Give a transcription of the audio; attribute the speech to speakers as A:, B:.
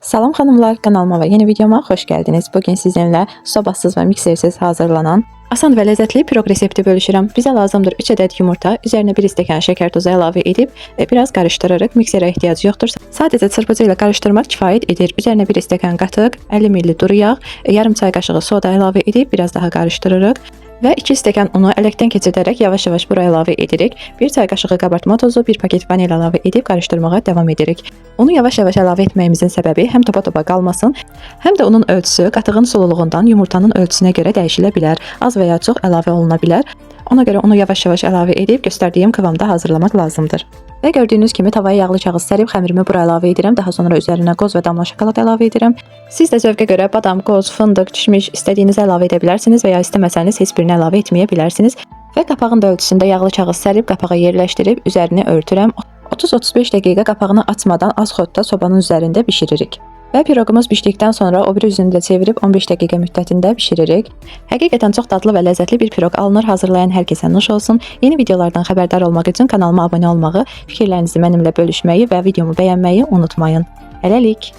A: Salam xanımlar, kanalıma ve yeni videoma hoş geldiniz. Bugün sizinle sobasız ve miksersiz hazırlanan asan ve lezzetli pirog resepti bölüşürəm. Bize lazımdır 3 adet yumurta, üzerine 1 stəkan şeker tozu ilave edip biraz karıştırırıq. Miksere ihtiyaç yoktur. Sadece çırpıcı ile karıştırmak kifayət edir. Üzerine 1 stəkan qatıq, 50 ml duru yağ, yarım çay kaşığı soda ilave edip biraz daha karıştırırıq. Ve 2 stəkan unu ələkdən keçirərək yavaş-yavaş bura ilave edirik. 1 çay kaşığı kabartma tozu, 1 paket vanil ilave edip karıştırmağa devam edirik. Unu yavaş-yavaş ilave etməyimizin səbəbi həm topa-topa qalmasın, həm də onun ölçüsü qatığın sululuğundan yumurtanın ölçüsünə görə dəyişilə bilər. Az və ya çox əlavə oluna bilər. Ona görə onu yavaş-yavaş ilave edib göstərdiyim kıvamda hazırlamaq lazımdır. Və gördüyünüz kimi tavaya yağlı kağız sərib xəmirimi bura ilave edirəm. Daha sonra üzərinə qoz və damla şokolad ilave edirəm. Siz də zövqə görə badam, qoz, fındıq, kişmiş istədiyinizi ilave edə bilərsiniz və ya istəməsəniz heç birini ilave etməyə bilərsiniz. Və qapağın da ölçüsündə yağlı kağız sərib qapağa yerləşdirib üzərini örtürəm. 30-35 dəqiqə qapağını açmadan az xodda sobanın üzərində bişiririk. Və piroqumuz bişdikdən sonra o bir üzünü də çevirib 15 dəqiqə müddətində bişiririk. Həqiqətən çox dadlı və ləzzətli bir piroq alınır. Hazırlayan hər kəsə nuş olsun. Yeni videolardan xəbərdar olmaq üçün kanalıma abunə olmağı, fikirlərinizi mənimlə bölüşməyi və videomu bəyənməyi unutmayın. Hələlik.